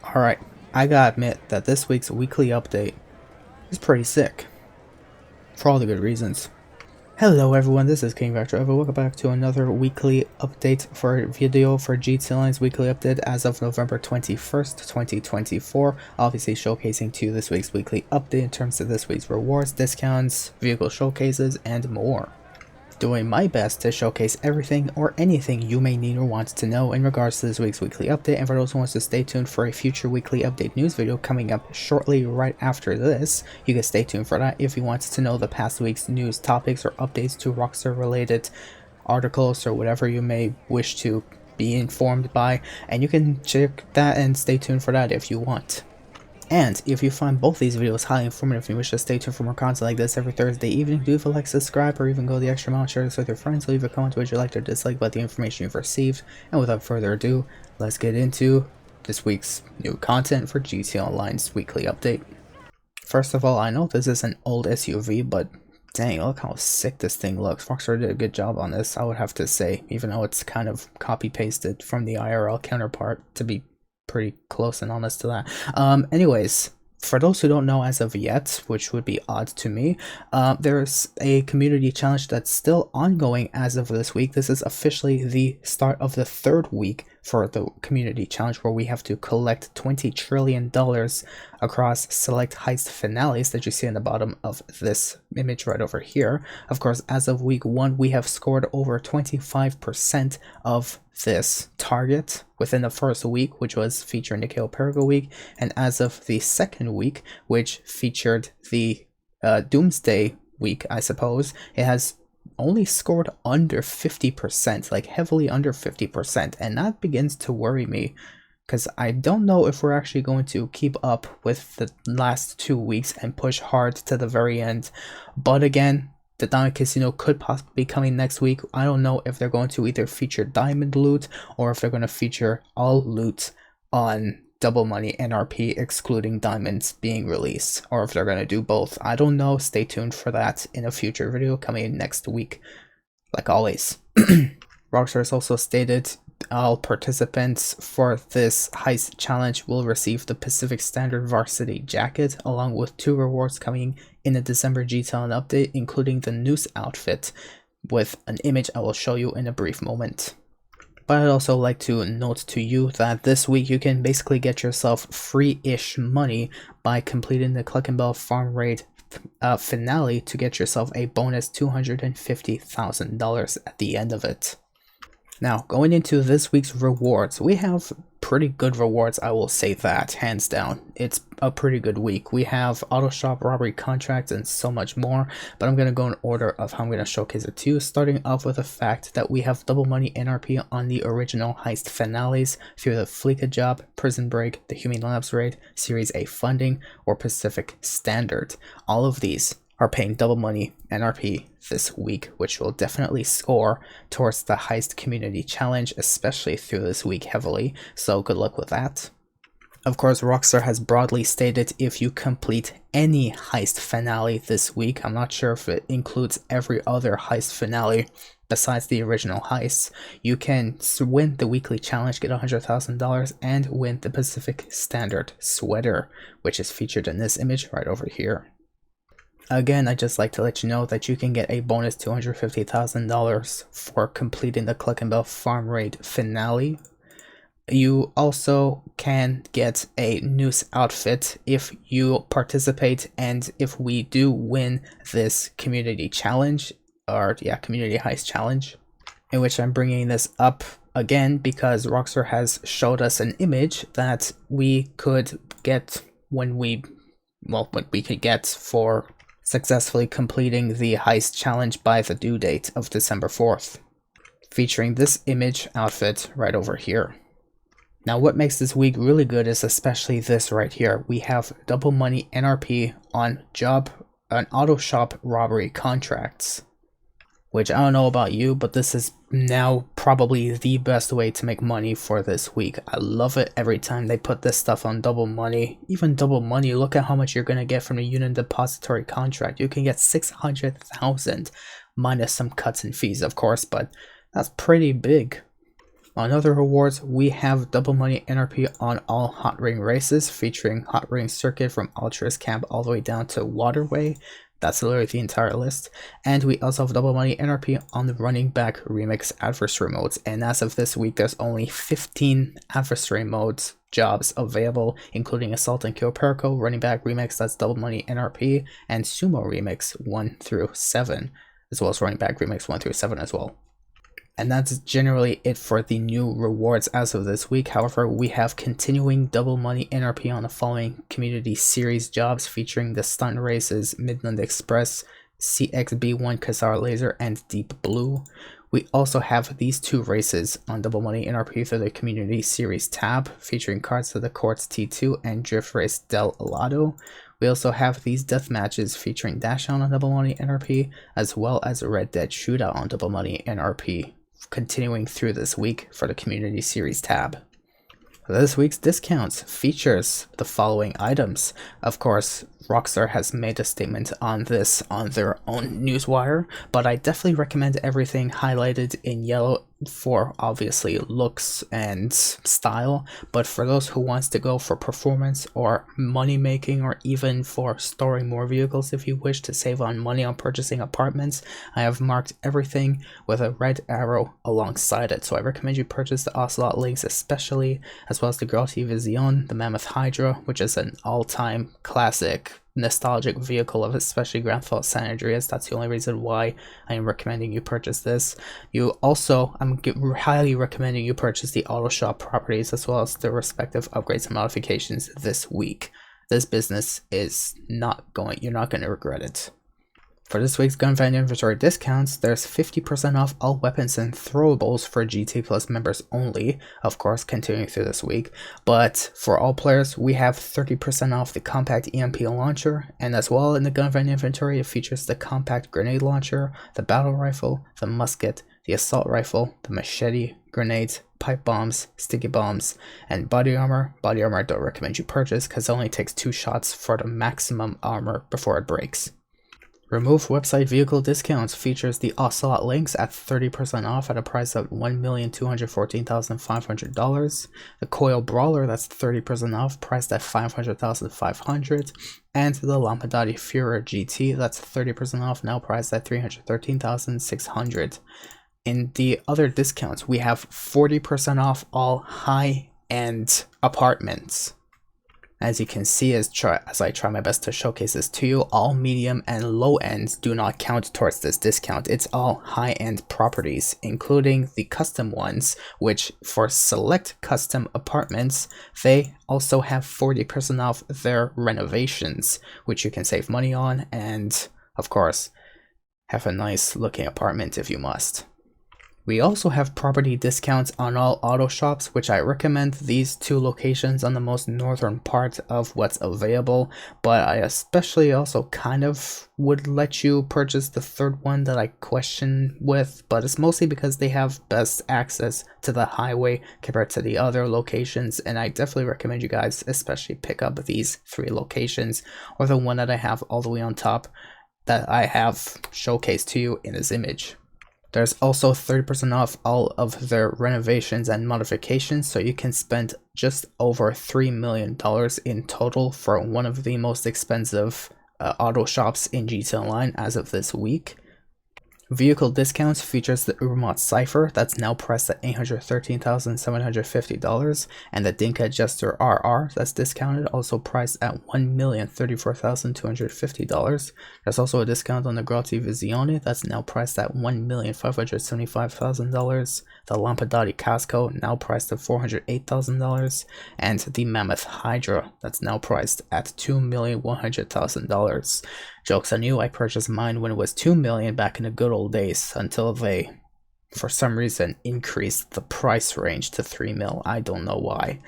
Alright, I gotta admit that this week's weekly update is pretty sick. For all the good reasons. Hello everyone, this is King Vector Evo. Welcome back to another weekly update for video for GT Line's weekly update as of November 21st, 2024. Obviously showcasing to you this week's weekly update in terms of this week's rewards, discounts, vehicle showcases, and more. Doing my best to showcase everything or anything you may need or want to know in regards to this week's weekly update, and for those who want to stay tuned for a future weekly update news video coming up shortly right after this, you can stay tuned for that if you want to know the past week's news topics or updates to Rockstar related articles or whatever you may wish to be informed by, and you can check that and stay tuned for that if you want. And if you find both these videos highly informative and you wish to stay tuned for more content like this every Thursday evening, do feel like subscribe or even go the extra mile, share this with your friends, leave a comment what you liked or disliked about the information you've received. And without further ado, let's get into this week's new content for GT Online's weekly update. First of all, I know this is an old SUV, but dang, look how sick this thing looks. Rockstar did a good job on this, I would have to say, even though it's kind of copy-pasted from the IRL counterpart, to be pretty close and honest to that. Anyways, for those who don't know as of yet, which would be odd to me, there's a community challenge that's still ongoing as of this week. This is officially the start of the third week for the community challenge, where we have to collect $20 trillion across select heist finales that you see in the bottom of this image right over here. Of course, as of week 1, we have scored over 25% of this target within the first week, which was featuring the Nikeo Perigo week, and as of the second week, which featured the Doomsday week, I suppose, it has only scored under 50%, like heavily under 50%, and that begins to worry me, because I don't know if we're actually going to keep up with the last 2 weeks and push hard to the very end. But again, the Diamond Casino could possibly be coming next week. I don't know if they're going to either feature diamond loot or if they're going to feature all loot on double money NRP excluding diamonds being released, or if they're going to do both. I don't know. Stay tuned for that in a future video coming next week, like always. Rockstar has also stated all participants for this heist challenge will receive the Pacific Standard Varsity Jacket, along with 2 rewards coming in the December GTAL update, including the Noose outfit, with an image I will show you in a brief moment. But I'd also like to note to you that this week you can basically get yourself free-ish money by completing the Cluckenbell Farm Raid finale to get yourself a bonus $250,000 at the end of it. Now, going into this week's rewards, we have pretty good rewards, I will say that, hands down. It's a pretty good week. We have auto shop, robbery contracts, and so much more, but I'm going to go in order of how I'm going to showcase it to you, starting off with the fact that we have double money NRP on the original heist finales through the Fleeka Job, Prison Break, the Human Labs Raid, Series A funding, or Pacific Standard. All of these are paying double money NRP this week, which will definitely score towards the heist community challenge, especially through this week heavily, so good luck with that. Of course, Rockstar has broadly stated if you complete any heist finale this week, I'm not sure if it includes every other heist finale besides the original heists, you can win the weekly challenge, get $100,000, and win the Pacific Standard sweater, which is featured in this image right over here. Again, I'd just like to let you know that you can get a bonus $250,000 for completing the Cluckenbell Farm Raid finale. You also can get a Noose outfit if you participate, and if we do win this community challenge, or yeah, community heist challenge, in which I'm bringing this up again because Rockstar has showed us an image that we could get when we, well, what we could get for successfully completing the heist challenge by the due date of December 4th, featuring this image outfit right over here. Now, what makes this week really good is especially this right here. We have double money NRP on auto shop robbery contracts, which I don't know about you, but this is now probably the best way to make money for this week. I love it every time they put this stuff on double money. Even double money, look at how much you're going to get from the Union Depository contract. You can get $600,000 minus some cuts and fees, of course, but that's pretty big. On other rewards, we have double money NRP on all hot ring races, featuring hot ring circuit from Altruist Camp all the way down to Waterway. That's literally the entire list. And we also have double money NRP on the running back remix adversary modes. And as of this week, there's only 15 adversary modes jobs available, including Assault and Kill Perico, running back remix, that's double money NRP, and Sumo remix 1 through 7, as well as running back remix 1 through 7 as well. And that's generally it for the new rewards as of this week. However, we have continuing double money NRP on the following community series jobs, featuring the stunt races Midland Express, CXB1 Khazar Laser, and Deep Blue. We also have these two races on double money NRP for the community series tab, featuring Cards to the Courts T2 and Drift Race Del Alado. We also have these death matches featuring Dash on double money NRP, as well as Red Dead Shootout on double money NRP, continuing through this week for the community series tab. This week's discounts features the following items. Of course, Rockstar has made a statement on this on their own newswire, but I definitely recommend everything highlighted in yellow for obviously looks and style, but for those who wants to go for performance or money making, or even for storing more vehicles if you wish to save on money on purchasing apartments, I have marked everything with a red arrow alongside it. So I recommend you purchase the Ocelot Lynx especially, as well as the Groti Vision, the Mammoth Hydra, which is an all-time classic nostalgic vehicle of especially Grand Theft San Andreas. That's the only reason why I am recommending you purchase this. I'm highly recommending you purchase the auto shop properties as well as the respective upgrades and modifications this week. This business is you're not going to regret it. For this week's gun van inventory discounts, there's 50% off all weapons and throwables for GT Plus members only, of course continuing through this week, but for all players we have 30% off the compact EMP launcher, and as well in the gun van inventory it features the compact grenade launcher, the battle rifle, the musket, the assault rifle, the machete, grenades, pipe bombs, sticky bombs, and body armor. Body armor I don't recommend you purchase because it only takes 2 shots for the maximum armor before it breaks. Remove website vehicle discounts features the Ocelot Lynx at 30% off at a price of $1,214,500. The Coil Brawler, that's 30% off, priced at $500,500. And the Lampadati Führer GT, that's 30% off, now priced at $313,600. In the other discounts, we have 40% off all high-end apartments. As you can see, as I try my best to showcase this to you, all medium and low ends do not count towards this discount. It's all high-end properties, including the custom ones, which for select custom apartments, they also have 40% off their renovations, which you can save money on and, of course, have a nice looking apartment if you must. We also have property discounts on all auto shops, which I recommend these 2 locations on the most northern part of what's available, but I especially also kind of would let you purchase the third one that I question with, but it's mostly because they have best access to the highway compared to the other locations, and I definitely recommend you guys especially pick up these 3 locations, or the one that I have all the way on top that I have showcased to you in this image. There's also 30% off all of their renovations and modifications, so you can spend just over $3 million in total for one of the most expensive auto shops in GTA Online as of this week. Vehicle discounts features the Ubermont Cypher, that's now priced at $813,750, and the Dinka Jester RR, that's discounted, also priced at $1,034,250. There's also a discount on the Groti Visione, that's now priced at $1,575,000. The Lampadati Casco, now priced at $408,000, and the Mammoth Hydra, that's now priced at $2,100,000. Jokes on you, I purchased mine when it was $2 million back in the good old days, until they, for some reason, increased the price range to $3 million. I don't know why,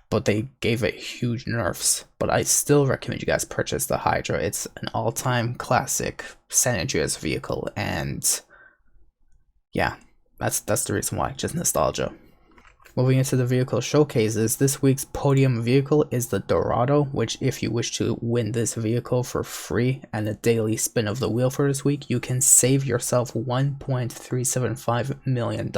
but they gave it huge nerfs. But I still recommend you guys purchase the Hydra. It's an all-time classic San Andreas vehicle, and yeah, that's the reason why, just nostalgia. Moving into the vehicle showcases, this week's podium vehicle is the Dorado, which if you wish to win this vehicle for free and a daily spin of the wheel for this week, you can save yourself $1.375 million.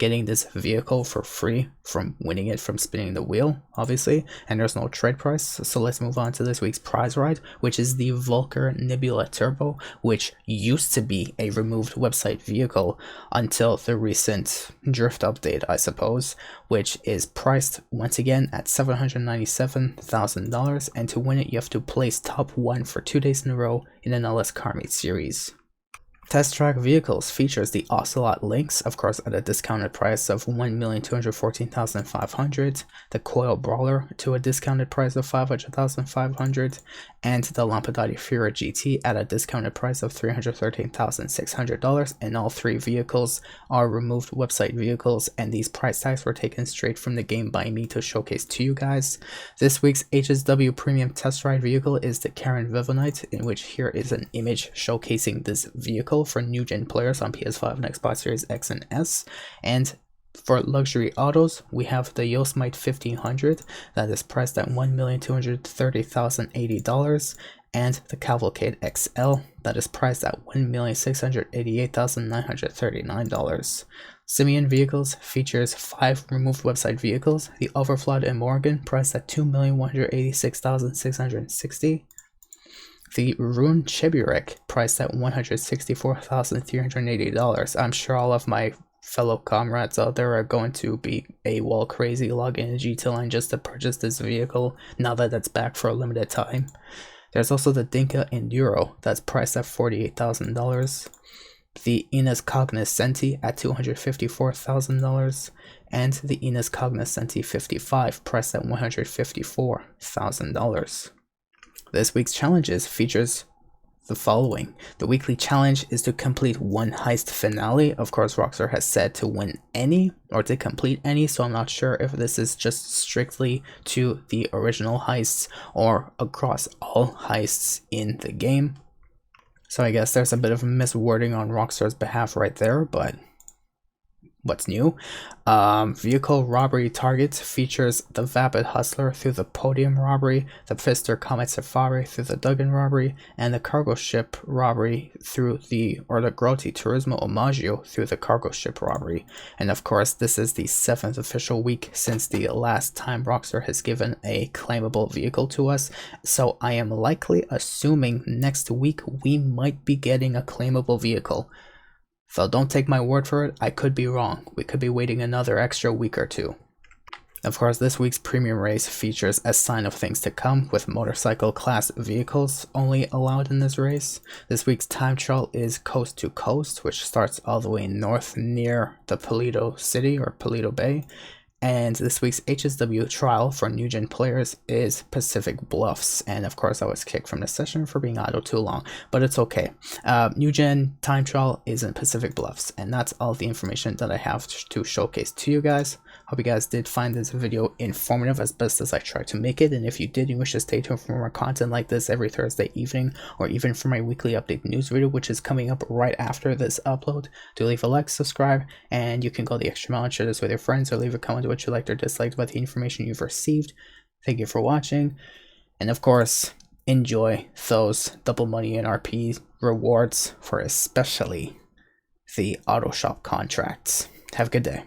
getting this vehicle for free from winning it from spinning the wheel, obviously, and there's no trade price. So let's move on to this week's prize ride, which is the Volker Nebula Turbo, which used to be a removed website vehicle until the recent drift update, I suppose, which is priced once again at $797,000, and to win it you have to place top 1 for 2 days in a row in an LS Car Meet series. Test Track Vehicles features the Ocelot Lynx, of course at a discounted price of $1,214,500, the Coil Brawler to a discounted price of $500,500, and the Lampadati Fiera GT at a discounted price of $313,600, and all 3 vehicles are removed website vehicles, and these price tags were taken straight from the game by me to showcase to you guys. This week's HSW Premium Test Ride vehicle is the Karen Vivonite, in which here is an image showcasing this vehicle for new gen players on PS5 and Xbox Series X and S. And for luxury autos, we have the Yosemite 1500 that is priced at $1,230,080, and the Cavalcade XL that is priced at $1,688,939. Simeon Vehicles features 5 removed website vehicles: the Overflood and Morgan priced at $2,186,660. The Rune Cheburek priced at $164,380. I'm sure all of my fellow comrades out there are going to be AWOL crazy, logging in GT Line just to purchase this vehicle now that it's back for a limited time. There's also the Dinka Enduro that's priced at $48,000. The Enos Cognoscenti at $254,000, and the Enos Cognoscenti 55 priced at $154,000. This week's challenges features the following. The weekly challenge is to complete 1 heist finale. Of course, Rockstar has said to win any or to complete any, so I'm not sure if this is just strictly to the original heists or across all heists in the game. So I guess there's a bit of miswording on Rockstar's behalf right there, but what's new? Vehicle robbery targets features the Vapid Hustler through the Podium robbery, the Pfister Comet Safari through the Duggan robbery, and the cargo ship robbery through the Grotti Turismo Omaggio through the cargo ship robbery. And of course, this is the 7th official week since the last time Rockstar has given a claimable vehicle to us, so I am likely assuming next week we might be getting a claimable vehicle. So don't take my word for it, I could be wrong. We could be waiting another extra week or 2. Of course, this week's premium race features a sign of things to come, with motorcycle class vehicles only allowed in this race. This week's time trial is Coast to Coast, which starts all the way north near the Paleto City or Paleto Bay. And this week's HSW trial for new gen players is Pacific Bluffs. And of course I was kicked from the session for being idle too long, but it's okay. New gen time trial is in Pacific Bluffs, and that's all the information that I have to showcase to you guys. Hope you guys did find this video informative as best as I tried to make it, and if you did, you wish to stay tuned for more content like this every Thursday evening, or even for my weekly update news video, which is coming up right after this upload, do leave a like, subscribe, and you can go the extra mile and share this with your friends, or leave a comment what you liked or disliked about the information you've received. Thank you for watching, and of course, enjoy those double money and RP rewards for especially the auto shop contracts. Have a good day.